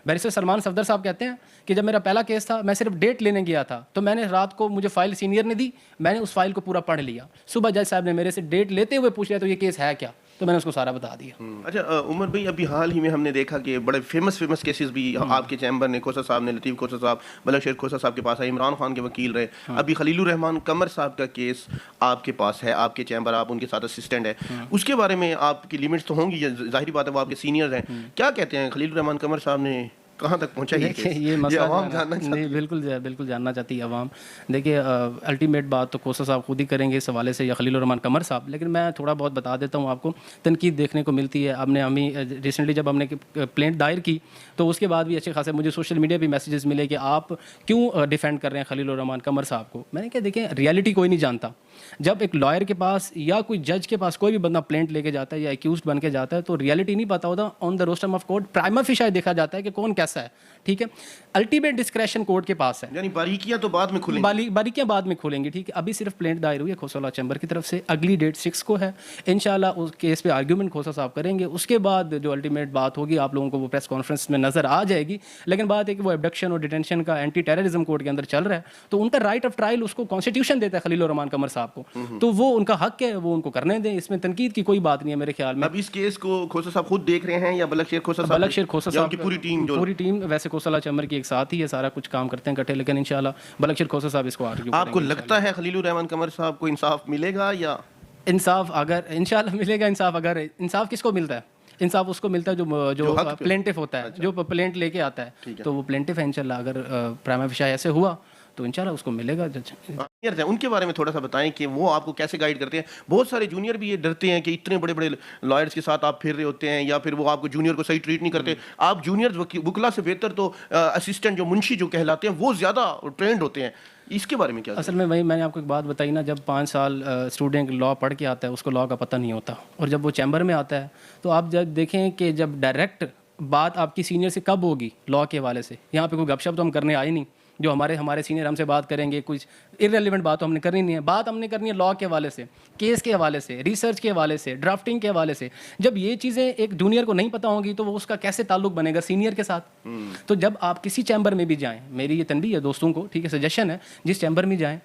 Barrister Salman Safdar साहब कहते हैं कि जब मेरा पहला केस था, मैं सिर्फ डेट लेने गया था, तो मैंने रात को, मुझे फाइल सीनियर ने दी, मैंने उस फाइल को पूरा पढ़ लिया। सुबह जज साहब ने मेरे से डेट लेते हुए पूछ लिया तो ये केस है क्या, तो मैंने उसको सारा बता दिया। अच्छा उमर भाई, अभी हाल ही में हमने देखा कि बड़े फेमस केसेस भी आपके चैम्बर ने, खोसा साहब ने, लतीफ़ खोसा साहब, मलक शेर खोसा साहब के पास है, इमरान खान के वकील रहे, अभी खलीलुर रहमान कमर साहब का केस आपके पास है, आपके चैम्बर, आप उनके साथ असिस्टेंट है, उसके बारे में आपकी लिमिट्स तो होंगी, जाहिर बात है वो आपके सीनियर्स हैं, क्या कहते हैं खलीलुर रहमान कमर साहब ने, कहाँ तक पहुँचा ये केस? ये मसला आवाम जानना चाहती नहीं, बिल्कुल जानना चाहती है आवाम। देखिए अल्टीमेट बात तो खोसा साहब खुद ही करेंगे इस हवाले से, या खलीलुर रहमान कमर साहब, लेकिन मैं थोड़ा बहुत बता देता हूँ आपको। तनकीद देखने को मिलती है। हमें रिसेंटली जब हमने कंप्लेंट दायर की तो उसके बाद भी अच्छे खासे मुझे सोशल मीडिया पे मैसेजेस मिले कि आप क्यों डिफेंड कर रहे हैं खलीलुर रहमान कमर साहब को। मैंने कहा देखें, रियलिटी कोई नहीं जानता। जब एक लॉयर के पास या कोई जज के पास कोई भी बंदा प्लेंट लेके जाता है या एक्यूज बन के जाता है, तो रियलिटी नहीं पता होता। On the roster of court prima facie देखा जाता है कि कौन कैसा है, ठीक है। अल्टीमेट डिस्क्रेशन कोर्ट के पास है, यानी बारीकियां तो बाद में खुलेंगी, बारीकियां बाद में खोलेंगी, ठीक है। अभी सिर्फ प्लेंट दायर हुई है खोसा चैम्बर की तरफ से, अगली डेट 6 को है। इंशाल्लाह उस केस पे आर्ग्यूमेंट खोसा साहब करेंगे, उसके बाद जो अल्टीमेट बात होगी आप लोगों को वो प्रेस कॉन्फ्रेंस में नजर आ जाएगी। लेकिन बात है कि वो एबडक्शन और डिटेंशन का एंटी टेररिज्म कोड के अंदर चल रहा है, तो उनका राइट ऑफ ट्रायल उसको कॉन्स्टिट्यूशन देता है खलीलुर रहमान कमर साहब को, तो वो उनका हक है, वो उनको करने दें। इसमें तनकीद की कोई बात नहीं है मेरे ख्याल में। अब इस केस को खोसा साहब खुद देख रहे हैं या बलक शेर खोसा साहब? बलक शेर खोसा साहब की पूरी टीम वैसे खोसा चैम्बर की एक साथ ही है, सारा कुछ काम करते हैं इकट्ठे, लेकिन इंशाल्लाह बलक शेर खोसा साहब इसको आर्ग्यू आपको लगता है खलीलुर रहमान कमर साहब को इंसाफ मिलेगा? या इंसाफ अगर इंशाल्लाह मिलेगा, इंसाफ किसको मिलता है? इंसाफ उसको मिलता है जो प्लेंटिफ होता है, जो प्लेंट लेके आता है, तो वो प्लेंटिफ है। इंशाल्लाह अगर प्राइमा फेशी ऐसे हुआ तो इंशाल्लाह उसको मिलेगा। जज उनके बारे में थोड़ा सा बताएं कि वो आपको कैसे गाइड करते हैं। बहुत सारे जूनियर भी ये डरते हैं कि इतने बड़े बड़े लॉयर्स के साथ आप फिर रहे होते हैं, या फिर वो आपको जूनियर को सही ट्रीट नहीं करते। आप जूनियर वकीला से बेहतर तो असिस्टेंट जो मुंशी जो कहलाते हैं वो ज़्यादा ट्रेंड होते हैं। इसके बारे में क्या? असल में वही मैंने आपको एक बात बताई ना, जब 5 साल स्टूडेंट लॉ पढ़ के आता है उसको लॉ का पता नहीं होता, और जब वो चैम्बर में आता है तो आप जब देखें कि जब डायरेक्ट बात आपकी सीनियर से कब होगी लॉ के हवाले से, यहाँ पे कोई गपशप तो हम करने आए नहीं। जो हमारे सीनियर हमसे बात करेंगे, कुछ इररेलेवेंट बात तो हमने करनी नहीं है। बात हमने करनी है लॉ के हवाले से, केस के हवाले से, रिसर्च के हवाले से, ड्राफ्टिंग के हवाले से। जब ये चीज़ें एक जूनियर को नहीं पता होंगी तो वो उसका कैसे ताल्लुक बनेगा सीनियर के साथ? तो जब आप किसी चैम्बर में भी जाएँ, मेरी ये तनबीह है दोस्तों को, ठीक है, सजेशन है, जिस चैम्बर में जाएँ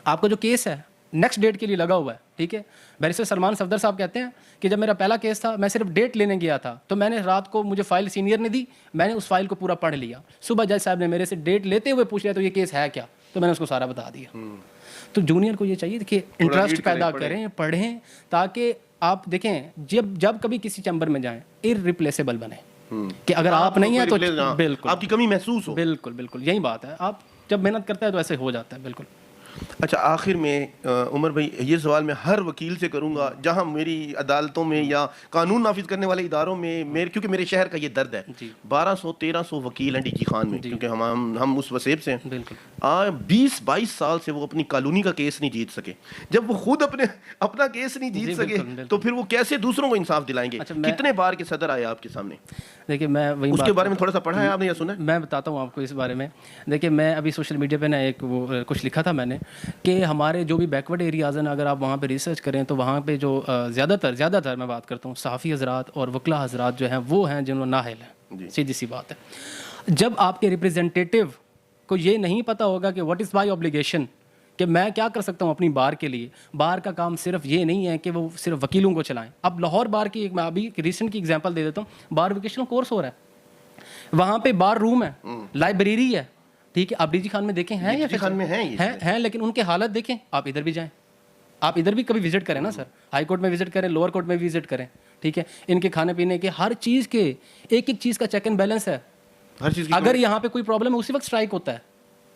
आपका जो केस है नेक्स्ट डेट के लिए लगा हुआ है, ठीक है। बैरिस्टर सलमान सफदर साहब कहते हैं कि जब मेरा पहला केस था, मैं सिर्फ डेट लेने गया था, तो मैंने रात को, मुझे फाइल सीनियर ने दी, मैंने उस फाइल को पूरा पढ़ लिया। सुबह जज साहब ने मेरे से डेट लेते हुए पूछ लिया तो ये केस है क्या, तो मैंने उसको सारा बता दिया। तो जूनियर को ये चाहिए कि इंटरेस्ट पैदा करें, पढ़ें, ताकि आप देखें जब कभी किसी चैम्बर में जाएं इररिप्लेसेबल बने, कि अगर आप नहीं है तो बिल्कुल आपकी कमी महसूस हो। बिल्कुल यही बात है। आप जब मेहनत करते हैं तो ऐसे हो जाता है। बिल्कुल। अच्छा, आखिर में उमर भाई ये सवाल मैं हर वकील से करूंगा, जहां मेरी अदालतों में या कानून नाफिज करने वाले इदारों में क्योंकि मेरे शहर का ये दर्द है, 1200-1300 वकील हैं डीजी खान में, क्योंकि हम उस वसेब से हैं। बिल्कुल। 20-22 साल से वो अपनी कॉलोनी का केस नहीं जीत सके। जब वो खुद अपना केस नहीं जीत सके तो फिर वो कैसे दूसरों को इंसाफ दिलाएंगे? कितने बार के सदर आए आपके सामने? देखिए, मैं वही उसके बारे में थोड़ा सा पढ़ा है आपने या सुना है? मैं बताता हूँ आपको इस बारे में। देखिए, मैं अभी सोशल मीडिया पे ना एक वो कुछ लिखा था मैंने कि हमारे जो भी बैकवर्ड एरियाज़ हैं, अगर आप वहाँ पे रिसर्च करें तो वहाँ पे जो ज़्यादातर मैं बात करता हूँ सहाफ़ी हज़रात और वकला हज़रात जो हैं वो हैं जिन्होंने नाहिल हैं। सीधी सी बात है। जब आपके रिप्रेजेंटेटिव को ये नहीं पता होगा कि व्हाट इज़ माई ऑब्लिगेशन, कि मैं क्या कर सकता हूँ अपनी बार के लिए। बार का काम सिर्फ ये नहीं है कि वो सिर्फ वकीलों को चलाएं। अब लाहौर बार की मैं अभी रिसेंट की एग्जांपल दे देता हूँ। बार वोकेशनल कोर्स हो रहा है, वहाँ पे बार रूम है, लाइब्रेरी है, ठीक है। आप डीजी खान में देखें हैं या खान में हैं, लेकिन उनके हालत देखें। आप इधर भी जाएं, आप इधर भी कभी विजिट करें ना सर, हाई कोर्ट में विजिट करें, लोअर कोर्ट में विजिट करें, ठीक है। इनके खाने पीने के हर चीज़ के एक चीज़ का चेक एंड बैलेंस है। हर चीज़ अगर यहाँ पे कोई प्रॉब्लम है उसी वक्त स्ट्राइक होता है,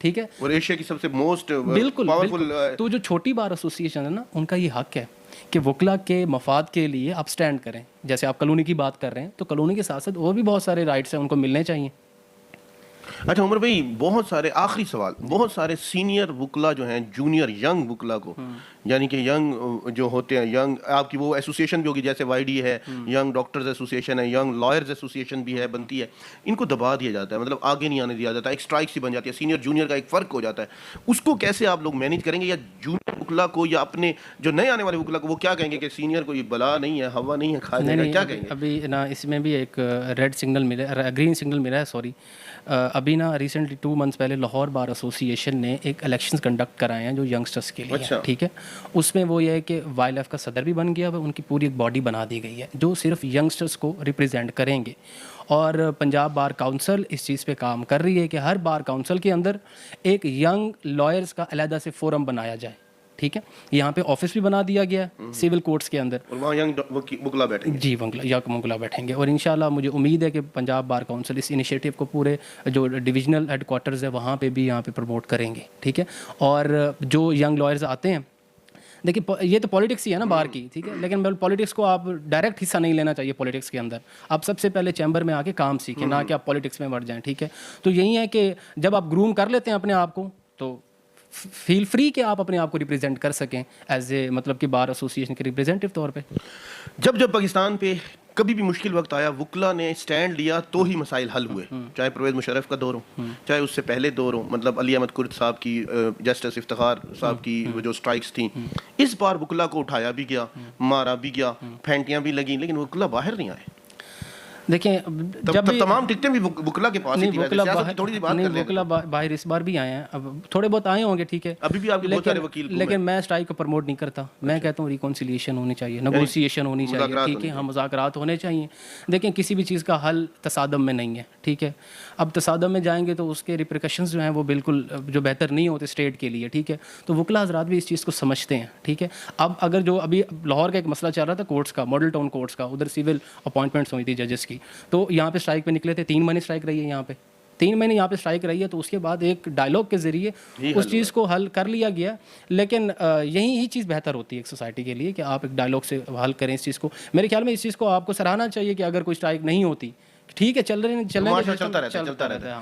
ठीक है। और एशिया की सबसे मोस्ट बिल्कुल पावरफुल। तो जो छोटी बार एसोसिएशन है ना, उनका ये हक है कि वकला के मफाद के लिए आप स्टैंड करें। जैसे आप कॉलोनी की बात कर रहे हैं, तो कॉलोनी के साथ साथ और भी बहुत सारे राइट्स हैं, उनको मिलने चाहिए। अच्छा उमर भाई, बहुत सारे आखिरी सवाल, बहुत सारे सीनियर वकला जो हैं जूनियर यंग वकला को, यानी कि यंग जो होते हैं, यंग आपकी वो एसोसिएशन भी होगी, जैसे वाईडी है, यंग डॉक्टर्स एसोसिएशन है, यंग लॉयर्स एसोसिएशन भी है, बनती है, इनको दबा दिया जाता है, मतलब आगे नहीं आने दिया जाता है, एक स्ट्राइक सी बन जाती है, सीनियर जूनियर का एक फ़र्क हो जाता है। उसको कैसे आप लोग मैनेज करेंगे, या जूनियर को वकला को या अपने जो नए आने वाले वकला को वो क्या कहेंगे कि सीनियर कोई बला नहीं है, हवा नहीं है, खा जाएगा, क्या कहेंगे? अभी ना इसमें भी एक रेड सिग्नल मिला, ग्रीन सिग्नल मिला है, सॉरी। अभी ना रिसेंटली 2 मंथ्स पहले लाहौर बार एसोसिएशन ने एक इलेक्शंस कंडक्ट कराए हैं जो यंगस्टर्स के लिए अच्छा। ठीक है। उसमें वो ये है कि YLF का सदर भी बन गया है, उनकी पूरी एक बॉडी बना दी गई है जो सिर्फ यंगस्टर्स को रिप्रेजेंट करेंगे। और पंजाब बार काउंसिल इस चीज़ पे काम कर रही है कि हर बार काउंसिल के अंदर एक यंग लॉयर्स का अलहदा से फोरम बनाया जाए, ठीक है। यहाँ पे ऑफिस भी बना दिया गया सिविल कोर्ट्स के अंदर, और वहाँ यंग वकला बैठेंगे। जी वकला बैठेंगे। और इंशाल्लाह मुझे उम्मीद है कि पंजाब बार काउंसिल इस इनिशिएटिव को पूरे जो डिविजनल हेडक्वार्टर्स है वहाँ पे भी यहाँ पे प्रमोट करेंगे, ठीक है। और जो यंग लॉयर्स आते हैं, देखिए ये तो पॉलिटिक्स ही है ना बार की, ठीक है, लेकिन पॉलिटिक्स को आप डायरेक्ट हिस्सा नहीं लेना चाहिए पॉलिटिक्स के अंदर। आप सबसे पहले चैम्बर में आके काम सीखें, ना कि आप पॉलिटिक्स में बढ़ जाएं, ठीक है। तो यही है कि जब आप ग्रूम कर लेते हैं अपने आप को तो फील फ्री कि आप अपने आप को रिप्रेजेंट कर सकें एज ए मतलब कि बार एसोसिएशन के रिप्रेजेंटेटिव तौर पे। जब पाकिस्तान पे कभी भी मुश्किल वक्त आया, वकला ने स्टैंड लिया तो ही मसाइल हल हुए, चाहे परवेज़ मुशर्रफ का दौर हो, चाहे उससे पहले दौर हो, मतलब अली अहमद कुर्द साहब की, जस्टिस इफ्तिखार साहब की जो स्ट्राइक्स थी। इस बार वकला को उठाया भी गया, मारा भी गया, फेंटियाँ भी लगी, लेकिन वकला बाहर नहीं आए। देखें जब तमाम टिकटें भी वकला के पास ही थी। वकला सियासत की थोड़ी सी बात कर लें। वकला बाहर इस बार भी आए हैं, अब थोड़े बहुत आए होंगे, ठीक है। अभी भी आपके बहुत सारे वकील लेकिन मैं स्ट्राइक को प्रमोट नहीं करता। मैं कहता हूँ रिकॉन्सिलिएशन होनी चाहिए, नेगोशिएशन होनी चाहिए, ठीक है। हाँ, मुज़ाकरात होने चाहिए। देखें किसी भी चीज़ का हल तसादम में नहीं है, ठीक है। अब तसादम में जाएंगे तो उसके रिप्रिकॉशंस जो हैं वो बिल्कुल जो बेहतर नहीं होते स्टेट के लिए, ठीक है। तो वकला हज़रात भी इस चीज़ को समझते हैं, ठीक है। अब अगर जो अभी लाहौर का एक मसला चल रहा था कोर्ट्स का, मॉडल टाउन कोर्ट्स का, उधर सिविल अपॉइंटमेंट्स हुई थी जजेस की, तो यहाँ पे स्ट्राइक पे निकले थे। 3 महीने स्ट्राइक रही है यहाँ पे, 3 महीने यहाँ पे स्ट्राइक रही है। तो उसके बाद एक डायलॉग के जरिए उस चीज़ को हल कर लिया गया। लेकिन यही चीज़ बेहतर होती है एक सोसाइटी के लिए कि आप एक डायलॉग से हल करें इस चीज़ को। मेरे ख्याल में इस चीज़ को आपको सराहना चाहिए कि अगर कोई स्ट्राइक नहीं होती, ठीक है, चलता रहता है।